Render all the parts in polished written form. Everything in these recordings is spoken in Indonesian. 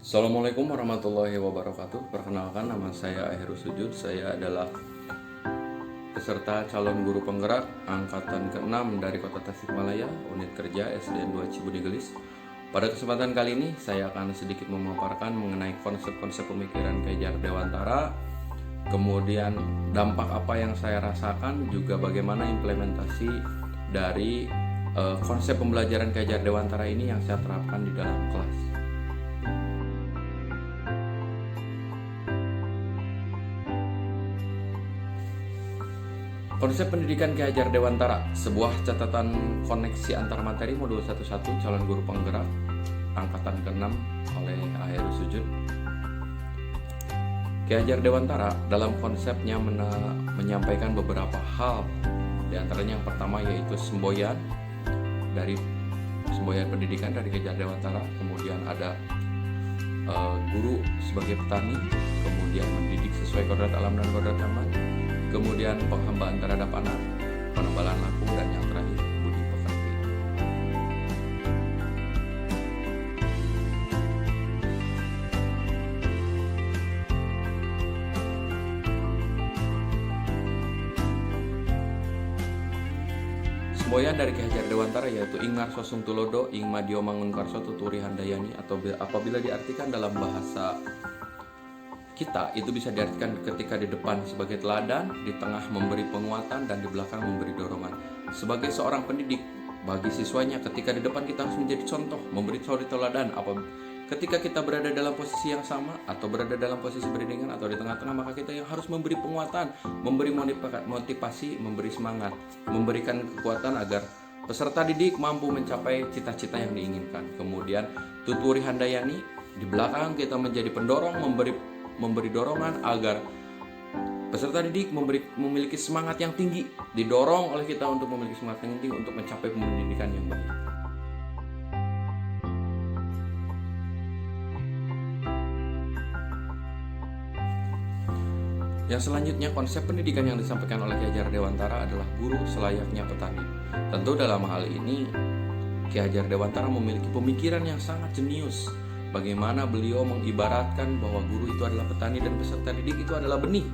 Assalamualaikum warahmatullahi wabarakatuh. Perkenalkan, nama saya Heru Sujud. Saya adalah peserta calon guru penggerak angkatan ke-6 dari Kota Tasikmalaya, unit kerja SDN 2 Cibudi Gelis. Pada kesempatan kali ini saya akan sedikit memaparkan mengenai konsep-konsep pemikiran Ki Hajar Dewantara, kemudian dampak apa yang saya rasakan, juga bagaimana implementasi dari konsep pembelajaran Ki Hajar Dewantara ini yang saya terapkan di dalam kelas. Konsep pendidikan Ki Hajar Dewantara, sebuah catatan koneksi antar materi modul 11 calon guru penggerak angkatan ke-6 oleh Heru Sujud. Ki Hajar Dewantara dalam konsepnya menyampaikan beberapa hal. Di antaranya yang pertama yaitu semboyan pendidikan dari Ki Hajar Dewantara, kemudian ada guru sebagai petani, kemudian mendidik sesuai kodrat alam dan kodrat zaman, kemudian penghambaan terhadap anak, penebalan laku, dan yang terakhir budi pekerti. Semboyan dari Ki Hajar Dewantara yaitu ing ngarso sung tulodo ing madya mangun karso tuturi handayani, atau apabila diartikan dalam bahasa kita itu bisa diartikan ketika di depan sebagai teladan, di tengah memberi penguatan, dan di belakang memberi dorongan. Sebagai seorang pendidik, bagi siswanya ketika di depan kita harus menjadi contoh, memberi suri teladan. Ketika kita berada dalam posisi yang sama atau berada dalam posisi beriringan atau di tengah-tengah, maka kita yang harus memberi penguatan, memberi motivasi, memberi semangat, memberikan kekuatan agar peserta didik mampu mencapai cita-cita yang diinginkan. Kemudian tuturi handayani, di belakang kita menjadi pendorong, memberi dorongan agar peserta didik memiliki semangat yang tinggi, didorong oleh kita untuk memiliki semangat yang tinggi untuk mencapai pendidikan yang baik. Yang selanjutnya, konsep pendidikan yang disampaikan oleh Ki Hajar Dewantara adalah guru selayaknya petani. Tentu dalam hal ini Ki Hajar Dewantara memiliki pemikiran yang sangat jenius. Bagaimana beliau mengibaratkan bahwa guru itu adalah petani dan peserta didik itu adalah benih.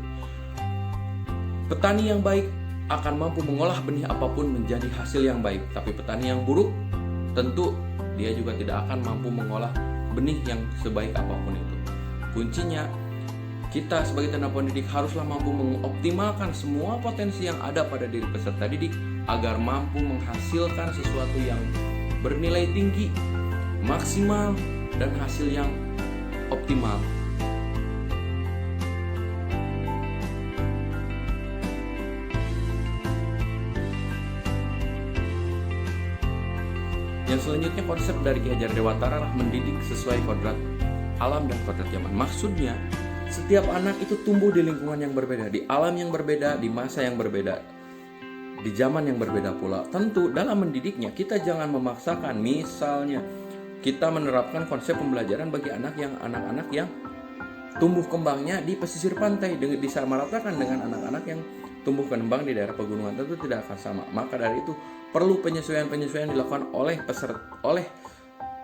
Petani yang baik akan mampu mengolah benih apapun menjadi hasil yang baik. Tapi petani yang buruk tentu dia juga tidak akan mampu mengolah benih yang sebaik apapun itu. Kuncinya, kita sebagai tenaga pendidik haruslah mampu mengoptimalkan semua potensi yang ada pada diri peserta didik agar mampu menghasilkan sesuatu yang bernilai tinggi, maksimal, dan hasil yang optimal. Yang selanjutnya, konsep dari Ki Hajar Dewantara adalah mendidik sesuai kodrat alam dan kodrat zaman. Maksudnya, setiap anak itu tumbuh di lingkungan yang berbeda, di alam yang berbeda, di masa yang berbeda, di zaman yang berbeda pula. Tentu dalam mendidiknya kita jangan memaksakan. Misalnya kita menerapkan konsep pembelajaran bagi anak-anak yang tumbuh kembangnya di pesisir pantai disamaratakan dengan anak-anak yang tumbuh kembang di daerah pegunungan, tentu tidak akan sama. Maka dari itu perlu penyesuaian dilakukan oleh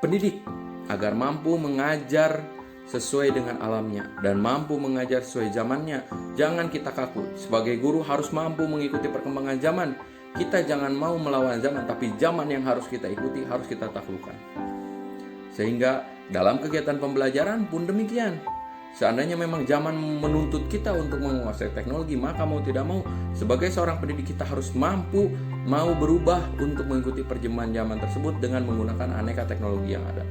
pendidik agar mampu mengajar sesuai dengan alamnya dan mampu mengajar sesuai zamannya. Jangan kita kaku. Sebagai guru harus mampu mengikuti perkembangan zaman. Kita jangan mau melawan zaman, tapi zaman yang harus kita ikuti, harus kita taklukkan. Sehingga dalam kegiatan pembelajaran pun demikian. Seandainya memang zaman menuntut kita untuk menguasai teknologi, maka mau tidak mau sebagai seorang pendidik kita harus mampu berubah untuk mengikuti perkembangan zaman tersebut dengan menggunakan aneka teknologi yang ada.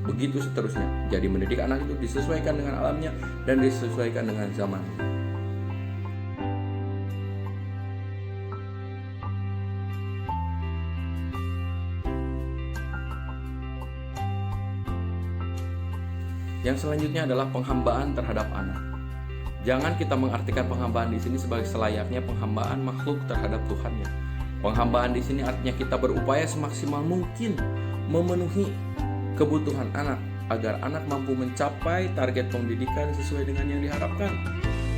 Begitu seterusnya. Jadi mendidik anak itu disesuaikan dengan alamnya dan disesuaikan dengan zaman. Yang selanjutnya adalah penghambaan terhadap anak. Jangan kita mengartikan penghambaan di sini sebagai selayaknya penghambaan makhluk terhadap Tuhannya. Penghambaan di sini artinya kita berupaya semaksimal mungkin memenuhi kebutuhan anak agar anak mampu mencapai target pendidikan sesuai dengan yang diharapkan.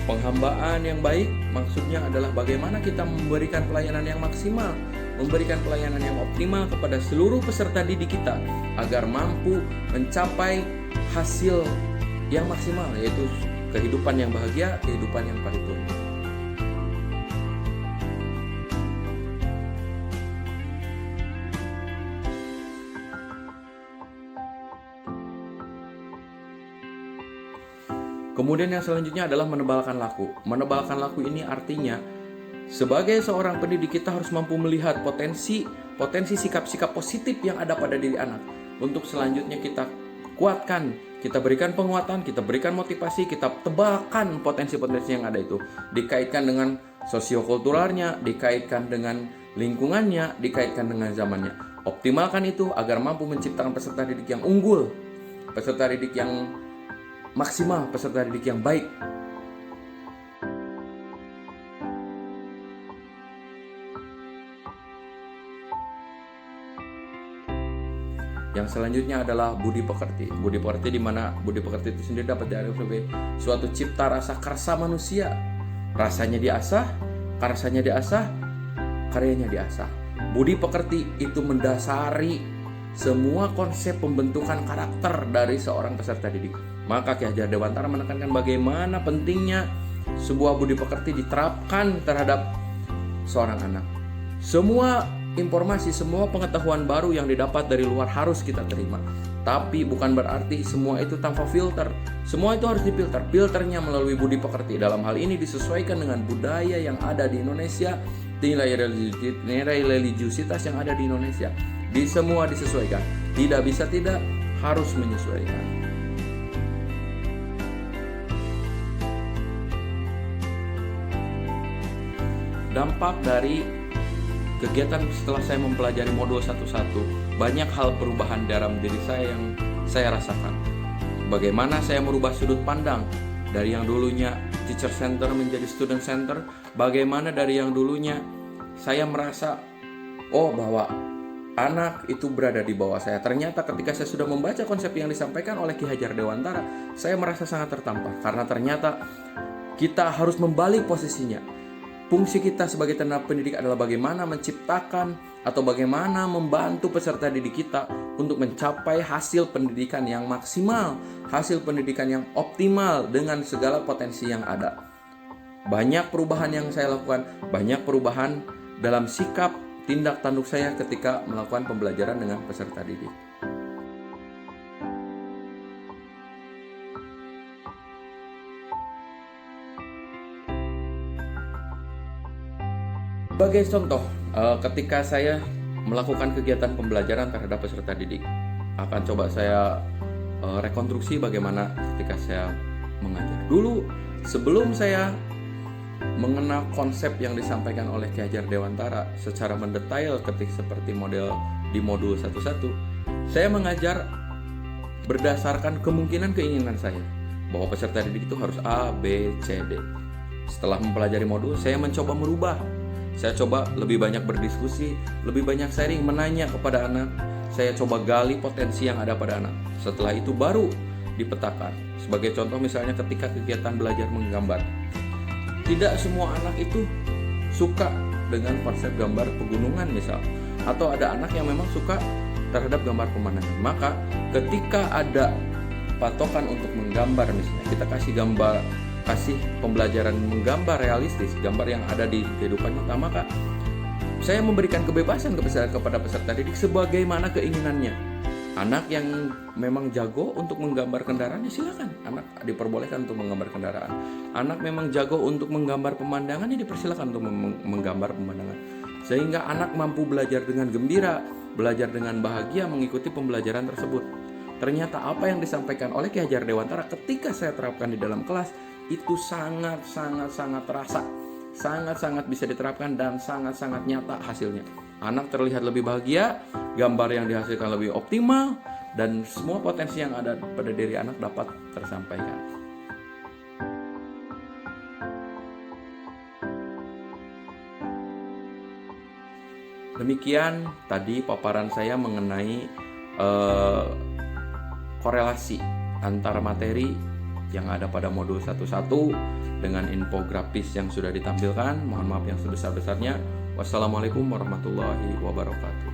Penghambaan yang baik maksudnya adalah bagaimana kita memberikan pelayanan yang maksimal, memberikan pelayanan yang optimal kepada seluruh peserta didik kita agar mampu mencapai hasil yang maksimal, yaitu kehidupan yang bahagia, kehidupan yang paripurna. Kemudian yang selanjutnya adalah menebalkan laku. Menebalkan laku ini artinya sebagai seorang pendidik kita harus mampu melihat potensi sikap-sikap positif yang ada pada diri anak. Untuk selanjutnya kita kuatkan, kita berikan penguatan, kita berikan motivasi, kita tebalkan potensi-potensi yang ada itu. Dikaitkan dengan sosiokulturalnya, dikaitkan dengan lingkungannya, dikaitkan dengan zamannya. Optimalkan itu agar mampu menciptakan peserta didik yang unggul, peserta didik yang maksimal, peserta didik yang baik. Yang selanjutnya adalah budi pekerti. Budi pekerti, di mana budi pekerti itu sendiri dapat diartikan sebagai suatu cipta rasa karsa manusia. Rasanya diasah, karsanya diasah, karyanya diasah. Budi pekerti itu mendasari semua konsep pembentukan karakter dari seorang peserta didik. Maka Ki Hajar Dewantara menekankan bagaimana pentingnya sebuah budi pekerti diterapkan terhadap seorang anak. Semua informasi, semua pengetahuan baru yang didapat dari luar harus kita terima. Tapi bukan berarti semua itu tanpa filter. Semua itu harus difilter. Filternya melalui budi pekerti. Dalam hal ini disesuaikan dengan budaya yang ada di Indonesia, nilai religiusitas yang ada di Indonesia. Di semua disesuaikan. Tidak bisa tidak, harus menyesuaikan. Dampak dari kegiatan setelah saya mempelajari modul satu-satu, banyak hal perubahan dalam diri saya yang saya rasakan. Bagaimana saya merubah sudut pandang dari yang dulunya teacher center menjadi student center. Bagaimana dari yang dulunya saya merasa bahwa anak itu berada di bawah saya. Ternyata ketika saya sudah membaca konsep yang disampaikan oleh Ki Hajar Dewantara, saya merasa sangat tertampar. Karena ternyata kita harus membalik posisinya. Fungsi kita sebagai tenaga pendidik adalah bagaimana menciptakan atau bagaimana membantu peserta didik kita untuk mencapai hasil pendidikan yang maksimal, hasil pendidikan yang optimal dengan segala potensi yang ada. Banyak perubahan yang saya lakukan, banyak perubahan dalam sikap tindak tanduk saya ketika melakukan pembelajaran dengan peserta didik. Sebagai contoh, ketika saya melakukan kegiatan pembelajaran terhadap peserta didik, akan coba saya rekonstruksi bagaimana ketika saya mengajar. Dulu, sebelum saya mengenal konsep yang disampaikan oleh Ki Hajar Dewantara secara mendetail seperti model di modul 1-1, saya mengajar berdasarkan kemungkinan keinginan saya bahwa peserta didik itu harus A, B, C, D. Setelah mempelajari modul, saya mencoba merubah. Saya coba lebih banyak berdiskusi, lebih banyak sharing, menanya kepada anak. Saya coba gali potensi yang ada pada anak. Setelah itu baru dipetakan. Sebagai contoh misalnya ketika kegiatan belajar menggambar. Tidak semua anak itu suka dengan konsep gambar pegunungan misal. Atau ada anak yang memang suka terhadap gambar pemandangan. Maka ketika ada patokan untuk menggambar misalnya, kita kasih pembelajaran menggambar realistis, gambar yang ada di kehidupan nyata, maka saya memberikan kebebasan kepada peserta didik sebagaimana keinginannya. Anak yang memang jago untuk menggambar kendaraan, ya silakan, anak diperbolehkan untuk menggambar kendaraan. Anak memang jago untuk menggambar pemandangan, ya dipersilakan untuk menggambar pemandangan. Sehingga anak mampu belajar dengan gembira, belajar dengan bahagia mengikuti pembelajaran tersebut. Ternyata apa yang disampaikan oleh Ki Hajar Dewantara ketika saya terapkan di dalam kelas itu sangat terasa, sangat bisa diterapkan dan sangat nyata hasilnya. Anak terlihat lebih bahagia, gambar yang dihasilkan lebih optimal, dan semua potensi yang ada pada diri anak dapat tersampaikan. Demikian tadi paparan saya mengenai korelasi antara materi yang ada pada modul 1-1 dengan infografis yang sudah ditampilkan. Mohon maaf yang sebesar-besarnya. Wassalamualaikum warahmatullahi wabarakatuh.